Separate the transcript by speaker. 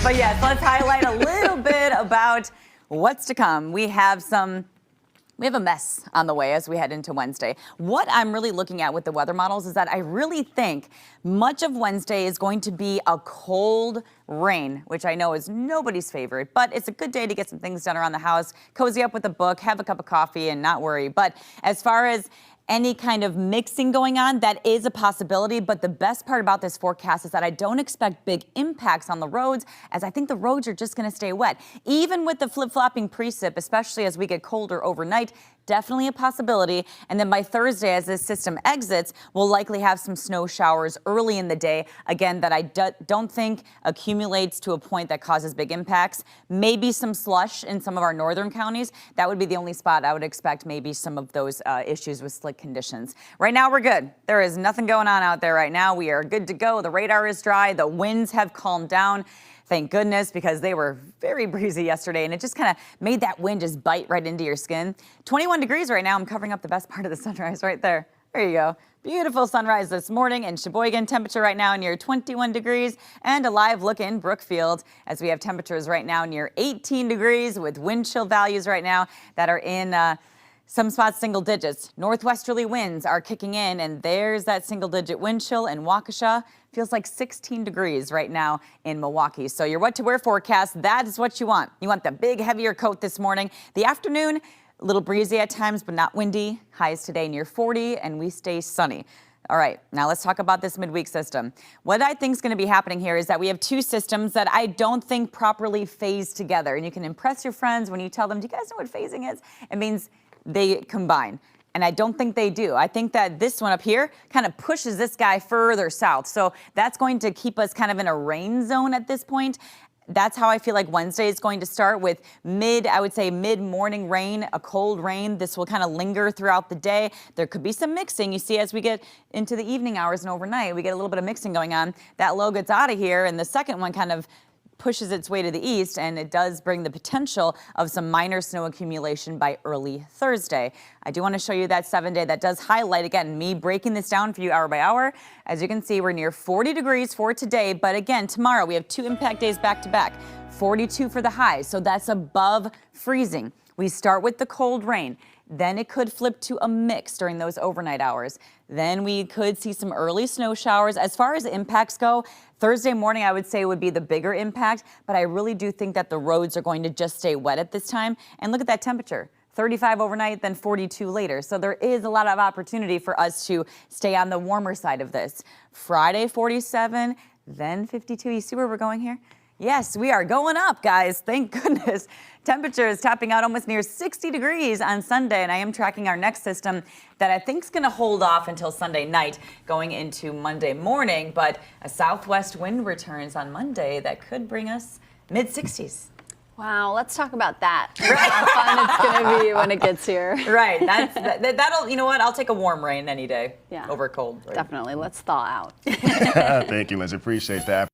Speaker 1: But yes, let's highlight a little bit about what's to come. We have a mess on the way as we head into Wednesday. What I'm really looking at with the weather models is that I really think much of Wednesday is going to be a cold rain, which I know is nobody's favorite, but it's a good day to get some things done around the house, cozy up with a book, have a cup of coffee, and not worry. But as far as any kind of mixing going on, that is a possibility. But the best part about this forecast is that I don't expect big impacts on the roads, as I think the roads are just going to stay wet. Even with the flip-flopping precip, especially as we get colder overnight, definitely a possibility. And then by Thursday, as this system exits, we'll likely have some snow showers early in the day. Again, that I don't think accumulates to a point that causes big impacts. Maybe some slush in some of our northern counties. That would be the only spot I would expect maybe some of those issues with slick conditions. Right now, we're good. There is nothing going on out there right now. We are good to go. The radar is dry. The winds have calmed down. Thank goodness, because they were very breezy yesterday, and it just kind of made that wind just bite right into your skin. 21 degrees right now. I'm covering up the best part of the sunrise right there. There you go. Beautiful sunrise this morning in Sheboygan. Temperature right now near 21 degrees, and a live look in Brookfield as we have temperatures right now near 18 degrees with wind chill values right now that are in some spots single digits. Northwesterly winds are kicking in, and there's that single digit wind chill in Waukesha. Feels like 16 degrees right now in Milwaukee. So your what to wear forecast, that is what you want. You want the big, heavier coat this morning. The afternoon, a little breezy at times, but not windy. Highs today near 40, and we stay sunny. All right, now let's talk about this midweek system. What I think is going to be happening here is that we have two systems that I don't think properly phase together. And you can impress your friends when you tell them, do you guys know what phasing is? It means they combine. And I don't think they do. I think that this one up here kind of pushes this guy further south. So that's going to keep us kind of in a rain zone at this point. That's how I feel like Wednesday is going to start, with I would say mid-morning rain, a cold rain. This will kind of linger throughout the day. There could be some mixing. You see, as we get into the evening hours and overnight, we get a little bit of mixing going on. That low gets out of here, and the second one kind of pushes its way to the east, and it does bring the potential of some minor snow accumulation by early Thursday. I do want to show you that 7-day. That does highlight, again, me breaking this down for you hour by hour. As you can see, we're near 40 degrees for today, but again, tomorrow we have 2 impact days back to back. 42 for the high, so that's above freezing. We start with the cold rain. Then it could flip to a mix during those overnight hours. Then we could see some early snow showers. As far as impacts go, Thursday morning I would say would be the bigger impact, but I really do think that the roads are going to just stay wet at this time. And look at that temperature. 35 overnight, then 42 later. So there is a lot of opportunity for us to stay on the warmer side of this. Friday, 47, then 52. You see where we're going here? Yes, we are going up, guys. Thank goodness. Temperature is topping out almost near 60 degrees on Sunday, and I am tracking our next system that I think is going to hold off until Sunday night going into Monday morning, but a southwest wind returns on Monday that could bring us mid-60s.
Speaker 2: Wow, let's talk about that. How fun it's going to be when it gets here.
Speaker 1: Right. That'll, you know what? I'll take a warm rain any day over cold.
Speaker 2: Definitely. Let's thaw out.
Speaker 3: Thank you, Liz. Appreciate that.